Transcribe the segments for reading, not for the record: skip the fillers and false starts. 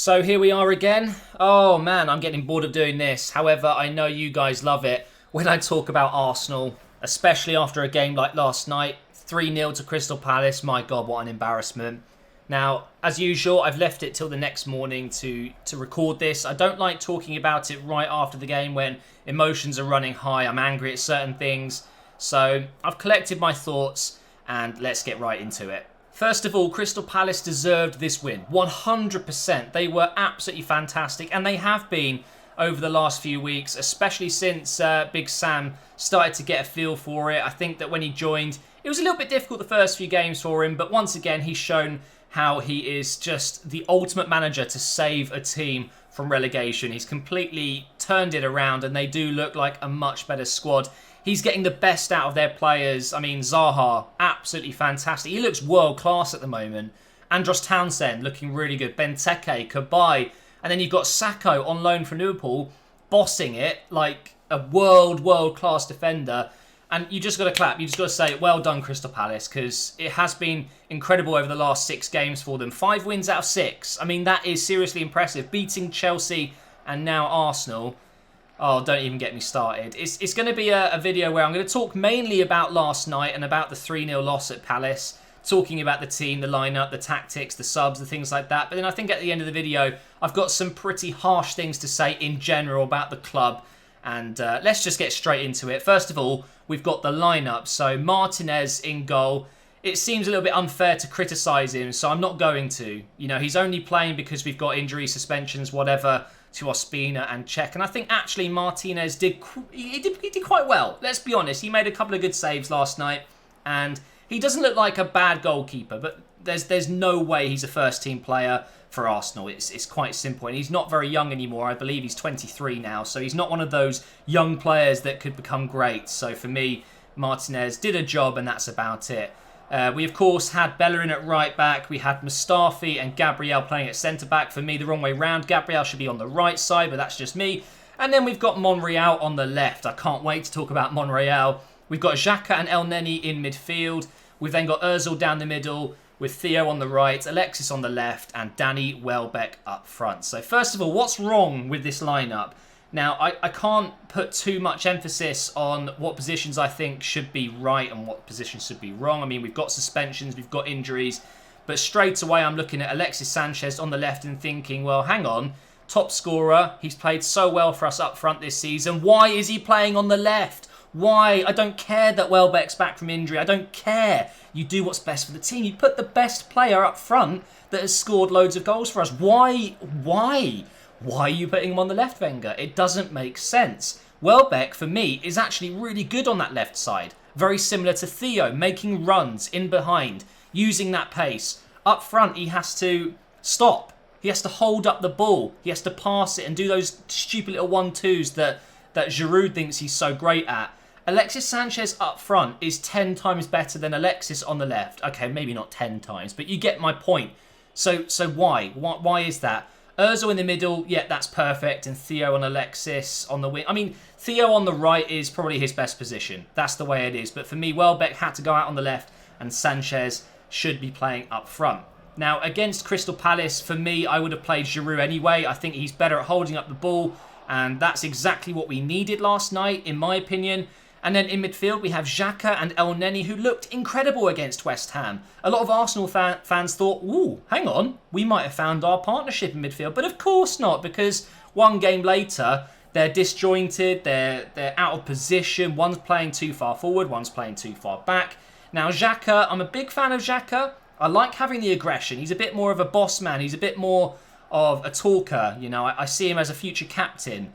So here we are again. Oh man, I'm getting bored of doing this. However, I know you guys love it when I talk about Arsenal, especially after a game like last night. 3-0 to Crystal Palace. My God, what an embarrassment. Now, as usual, I've left it till the next morning to record this. I don't like talking about it right after the game when emotions are running high. I'm angry at certain things. So I've collected my thoughts and let's get right into it. First of all, Crystal Palace deserved this win. 100%. They were absolutely fantastic, and they have been over the last few weeks, especially since Big Sam started to get a feel for it. I think that when he joined, it was a little bit difficult the first few games for him, but once again, he's shown how he is just the ultimate manager to save a team from relegation. He's completely turned it around, and they do look like a much better squad. He's getting the best out of their players. I mean, Zaha, absolutely fantastic. He looks world-class at the moment. Andros Townsend, looking really good. Benteke, CABAYE. And then you've got Sacco on loan from Liverpool, bossing it like a world-class defender. And you just got to clap. You just got to say, well done, Crystal Palace, because it has been incredible over the last 6 games for them. 5 wins out of 6. I mean, that is seriously impressive. Beating Chelsea and now Arsenal. Oh, don't even get me started. It's going to be a video where I'm going to talk mainly about last night and about the 3-0 loss at Palace, talking about the team, the lineup, the tactics, the subs, the things like that. But then I think at the end of the video, I've got some pretty harsh things to say in general about the club. And let's just get straight into it. First of all, we've got the lineup. So Martinez in goal. It seems a little bit unfair to criticise him, so I'm not going to. You know, he's only playing because we've got injury, suspensions, whatever, to Ospina and Cech. And I think actually Martinez did quite well. Let's be honest. He made a couple of good saves last night. And he doesn't look like a bad goalkeeper. But there's no way he's a first-team player for Arsenal. It's quite simple. And he's not very young anymore. I believe he's 23 now. So he's not one of those young players that could become great. So for me, Martinez did a job and that's about it. We, of course, had Bellerin at right-back. We had Mustafi and Gabriel playing at centre-back. For me, the wrong way round. Gabriel should be on the right side, but that's just me. And then we've got Monreal on the left. I can't wait to talk about Monreal. We've got XHAKA and Elneny in midfield. We've then got Ozil down the middle with Theo on the right, Alexis on the left, and Danny Welbeck up front. So first of all, what's wrong with this lineup? Now, I can't put too much emphasis on what positions I think should be right and what positions should be wrong. I mean, we've got suspensions, we've got injuries. But straight away, I'm looking at Alexis Sanchez on the left and thinking, well, hang on. Top scorer. He's played so well for us up front this season. Why is he playing on the left? Why? I don't care that Welbeck's back from injury. I don't care. You do what's best for the team. You put the best player up front that has scored loads of goals for us. Why? Why are you putting him on the left, Wenger? It doesn't make sense. Welbeck, for me, is actually really good on that left side. Very similar to Theo, making runs in behind, using that pace. Up front, he has to stop. He has to hold up the ball. He has to pass it and do those stupid little 1-2s that Giroud thinks he's so great at. Alexis Sanchez up front is 10 times better than Alexis on the left. Okay, maybe not 10 times, but you get my point. So why? Why is that? Ozil in the middle, yeah, that's perfect. And Theo and Alexis on the wing. I mean, Theo on the right is probably his best position. That's the way it is. But for me, Welbeck had to go out on the left and Sanchez should be playing up front. Now, against Crystal Palace, for me, I would have played Giroud anyway. I think he's better at holding up the ball. And that's exactly what we needed last night, in my opinion. And then in midfield, we have XHAKA and Elneny, who looked incredible against West Ham. A lot of Arsenal fans thought, ooh, hang on, we might have found our partnership in midfield. But of course not, because one game later, they're disjointed, they're out of position. One's playing too far forward, one's playing too far back. Now, XHAKA, I'm a big fan of XHAKA. I like having the aggression. He's a bit more of a boss man. He's a bit more of a talker. You know, I see him as a future captain.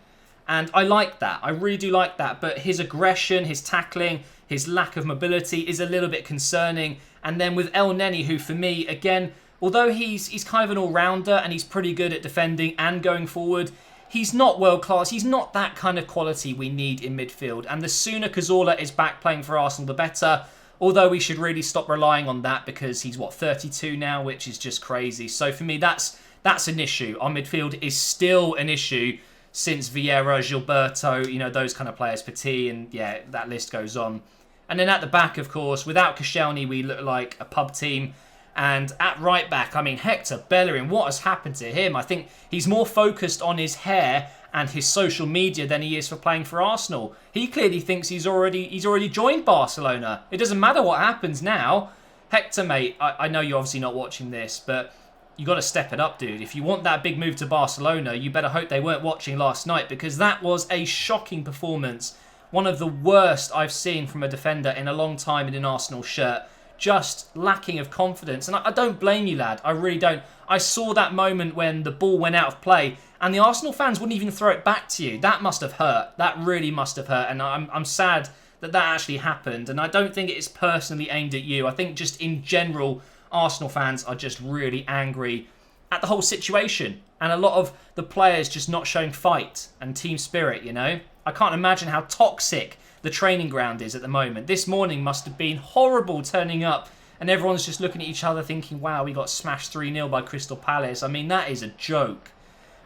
And I like that. I really do like that. But his aggression, his tackling, his lack of mobility is a little bit concerning. And then with Elneny, who for me, again, although he's kind of an all-rounder and he's pretty good at defending and going forward, he's not world-class. He's not that kind of quality we need in midfield. And the sooner Cazorla is back playing for Arsenal, the better. Although we should really stop relying on that because he's, 32 now, which is just crazy. So for me, that's an issue. Our midfield is still an issue since Vieira, Gilberto, you know, those kind of players, Petit, and yeah, that list goes on. And then at the back, of course, without Koscielny, we look like a pub team. And at right back, I mean, Hector Bellerin, what has happened to him? I think he's more focused on his hair and his social media than he is for playing for Arsenal. He clearly thinks he's already joined Barcelona. It doesn't matter what happens now. Hector, mate, I know you're obviously not watching this, but you got to step it up, dude. If you want that big move to Barcelona, you better hope they weren't watching last night, because that was a shocking performance. One of the worst I've seen from a defender in a long time in an Arsenal shirt. Just lacking of confidence. And I don't blame you, lad. I really don't. I saw that moment when the ball went out of play and the Arsenal fans wouldn't even throw it back to you. That must have hurt. That really must have hurt. And I'm sad that that actually happened. And I don't think it's personally aimed at you. I think just in general, Arsenal fans are just really angry at the whole situation. And a lot of the players just not showing fight and team spirit, you know. I can't imagine how toxic the training ground is at the moment. This morning must have been horrible, turning up and everyone's just looking at each other thinking, wow, we got smashed 3-0 by Crystal Palace. I mean, that is a joke.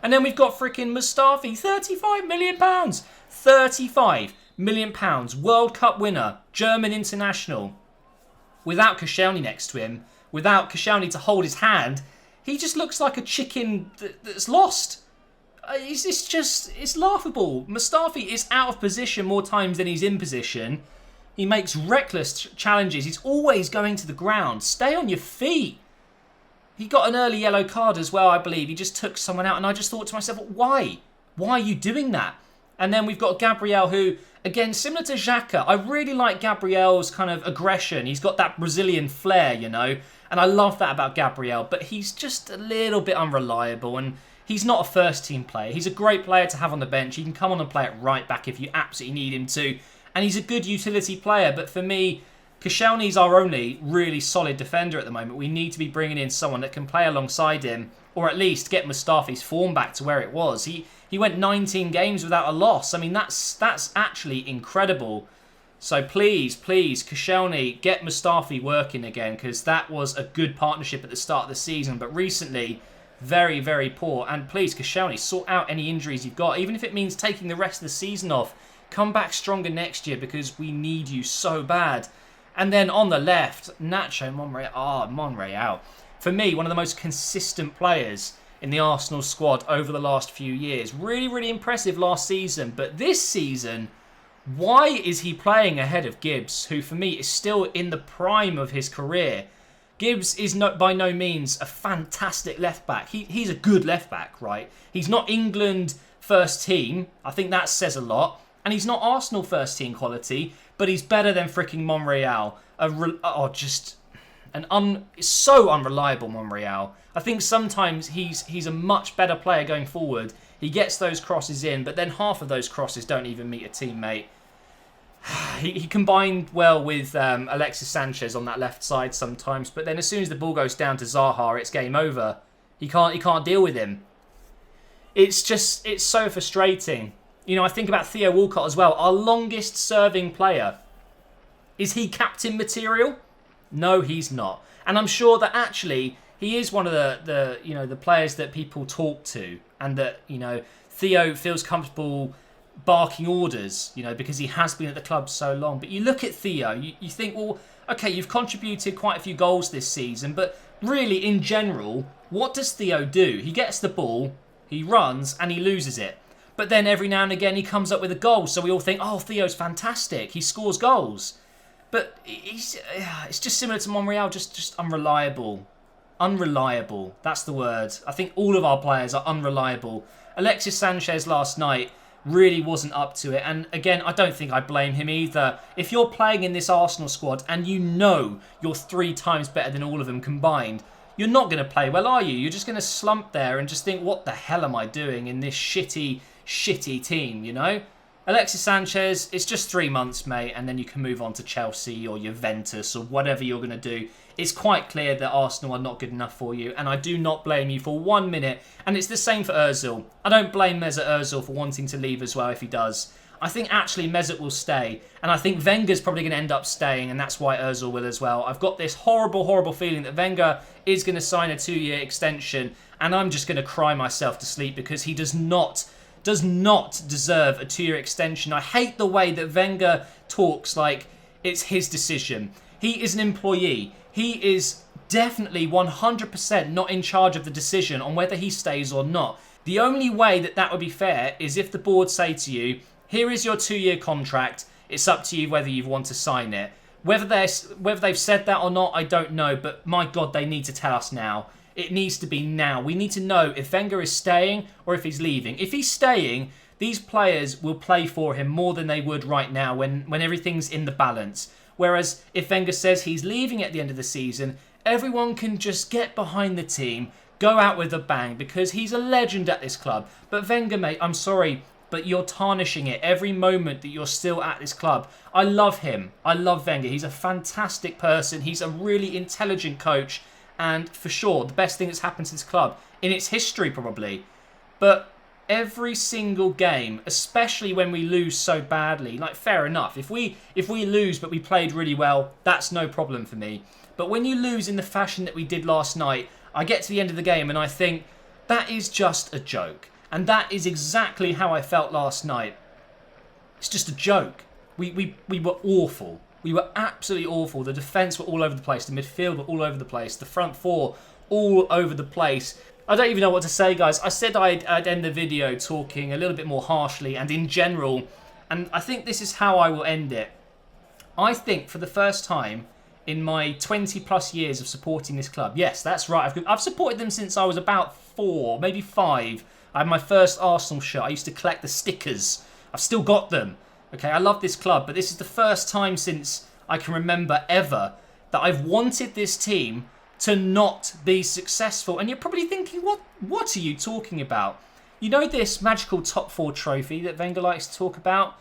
And then we've got freaking Mustafi, £35 million. £35 million. World Cup winner, German international. Without Koscielny next to him, without Koscielny to hold his hand, he just looks like a chicken that's lost. It's laughable. Mustafi is out of position more times than he's in position. He makes reckless challenges. He's always going to the ground. Stay on your feet. He got an early yellow card as well, I believe. He just took someone out, and I just thought to myself, why? Why are you doing that? And then we've got Gabriel, who, again, similar to XHAKA, I really like Gabriel's kind of aggression. He's got that Brazilian flair, you know, and I love that about Gabriel, but he's just a little bit unreliable, and he's not a first-team player. He's a great player to have on the bench. He can come on and play at right back if you absolutely need him to. And he's a good utility player. But for me, Koscielny's our only really solid defender at the moment. We need to be bringing in someone that can play alongside him, or at least get Mustafi's form back to where it was. He went 19 games without a loss. I mean, that's actually incredible. So please, Koscielny, get Mustafi working again, because that was a good partnership at the start of the season. But recently, very, very poor. And please, Koscielny, sort out any injuries you've got, even if it means taking the rest of the season off. Come back stronger next year, because we need you so bad. And then on the left, Nacho Monreal. For me, one of the most consistent players in the Arsenal squad over the last few years. Really, really impressive last season. But this season, why is he playing ahead of Gibbs, who for me is still in the prime of his career? Gibbs is by no means a fantastic left-back. He's a good left-back, right? He's not England first team. I think that says a lot. And he's not Arsenal first team quality, but he's better than freaking Monreal. So unreliable, Monreal. I think sometimes he's a much better player going forward. He gets those crosses in, but then half of those crosses don't even meet a teammate. He combined well with Alexis Sanchez on that left side sometimes, but then as soon as the ball goes down to Zaha, it's game over. He can't deal with him. It's so frustrating. You know, I think about Theo Walcott as well, our longest serving player. Is he captain material? No, he's not. And I'm sure that actually he is one of the players that people talk to, and that, you know, Theo feels comfortable barking orders, you know, because he has been at the club so long. But you look at Theo, you think, well, okay, you've contributed quite a few goals this season, but really, in general, what does Theo do? He gets the ball, he runs, and he loses it. But then every now and again he comes up with a goal, so we all think, oh, Theo's fantastic, he scores goals. But it's just similar to Monreal, just unreliable. Unreliable, that's the word. I think all of our players are unreliable. Alexis Sanchez last night really wasn't up to it. And again, I don't think I blame him either. If you're playing in this Arsenal squad and you know you're 3 times better than all of them combined, you're not going to play well, are you? You're just going to slump there and just think, what the hell am I doing in this shitty team, you know? Alexis Sanchez, it's just 3 months, mate, and then you can move on to Chelsea or Juventus or whatever you're going to do. It's quite clear that Arsenal are not good enough for you, and I do not blame you for 1 minute. And it's the same for Ozil. I don't blame Mesut Ozil for wanting to leave as well if he does. I think actually Mesut will stay, and I think Wenger's probably going to end up staying, and that's why Ozil will as well. I've got this horrible feeling that Wenger is going to sign a 2-year extension, and I'm just going to cry myself to sleep because he does not deserve a 2-year extension. I hate the way that Wenger talks like it's his decision. He is an employee. He is definitely 100% not in charge of the decision on whether he stays or not. The only way that that would be fair is if the board say to you, here is your 2-year contract. It's up to you whether you want to sign it. Whether they've said that or not, I don't know. But my God, they need to tell us now. It needs to be now. We need to know if Wenger is staying or if he's leaving. If he's staying, these players will play for him more than they would right now when everything's in the balance. Whereas if Wenger says he's leaving at the end of the season, everyone can just get behind the team, go out with a bang, because he's a legend at this club. But Wenger, mate, I'm sorry, but you're tarnishing it every moment that you're still at this club. I love him. I love Wenger. He's a fantastic person. He's a really intelligent coach. And for sure, the best thing that's happened to this club in its history, probably. But every single game, especially when we lose so badly, like, fair enough. If we lose but we played really well, that's no problem for me. But when you lose in the fashion that we did last night, I get to the end of the game and I think, that is just a joke. And that is exactly how I felt last night. It's just a joke. We were awful. We were absolutely awful. The defence were all over the place. The midfield were all over the place. The front four, all over the place. I don't even know what to say, guys. I said I'd end the video talking a little bit more harshly and in general. And I think this is how I will end it. I think for the first time in my 20 plus years of supporting this club. Yes, that's right. I've supported them since I was about 4, maybe 5. I had my first Arsenal shirt. I used to collect the stickers. I've still got them. Okay, I love this club, but this is the first time since I can remember ever that I've wanted this team to not be successful. And you're probably thinking, what are you talking about? You know this magical top 4 trophy that Wenger likes to talk about?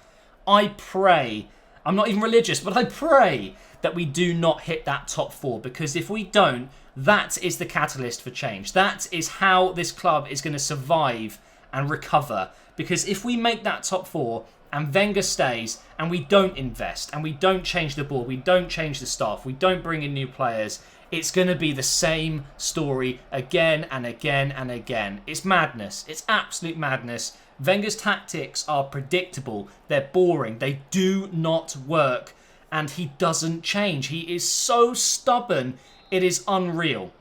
I pray, I'm not even religious, but I pray that we do not hit that top 4, because if we don't, that is the catalyst for change. That is how this club is going to survive and recover. Because if we make that top 4 and Wenger stays and we don't invest and we don't change the board, we don't change the staff, we don't bring in new players, it's going to be the same story again and again and again. It's madness. It's absolute madness. Wenger's tactics are predictable. They're boring. They do not work. And he doesn't change. He is so stubborn, it is unreal.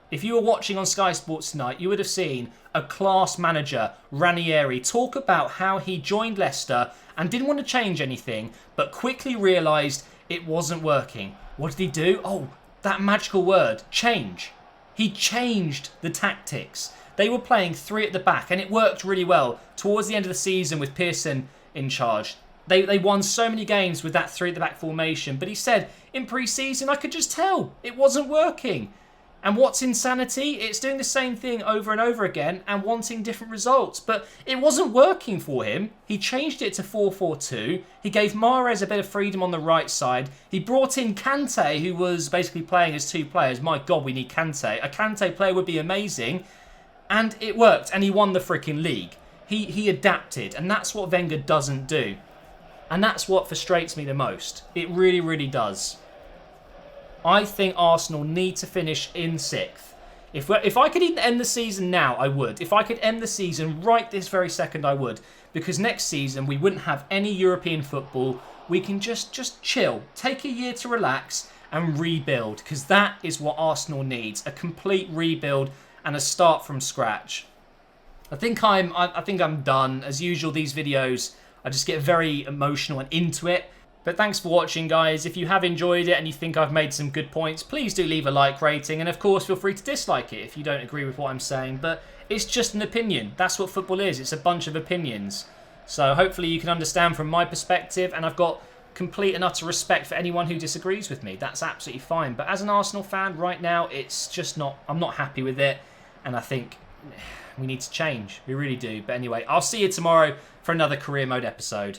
If you were watching on Sky Sports tonight, you would have seen a class manager, Ranieri, talk about how he joined Leicester and didn't want to change anything, but quickly realised it wasn't working. What did he do? Oh, that magical word, change. He changed the tactics. They were playing 3 at the back, and it worked really well towards the end of the season with Pearson in charge. They won so many games with that 3 at the back formation, but he said in pre-season, I could just tell it wasn't working. And what's insanity? It's doing the same thing over and over again and wanting different results. But it wasn't working for him. He changed it to 4-4-2. He gave Mahrez a bit of freedom on the right side. He brought in Kante, who was basically playing as 2 players. My God, we need Kante. A Kante player would be amazing. And it worked. And he won the freaking league. He adapted. And that's what Wenger doesn't do. And that's what frustrates me the most. It really, really does. I think Arsenal need to finish in 6th. If I could even end the season now, I would. If I could end the season right this very second, I would. Because next season, we wouldn't have any European football. We can just chill. Take a year to relax and rebuild. Because that is what Arsenal needs. A complete rebuild and a start from scratch. I think I'm done. As usual, these videos, I just get very emotional and into it. But thanks for watching, guys. If you have enjoyed it and you think I've made some good points, please do leave a like rating. And of course, feel free to dislike it if you don't agree with what I'm saying. But it's just an opinion. That's what football is. It's a bunch of opinions. So hopefully you can understand from my perspective. And I've got complete and utter respect for anyone who disagrees with me. That's absolutely fine. But as an Arsenal fan, right now, it's just not... I'm not happy with it. And I think we need to change. We really do. But anyway, I'll see you tomorrow for another Career Mode episode.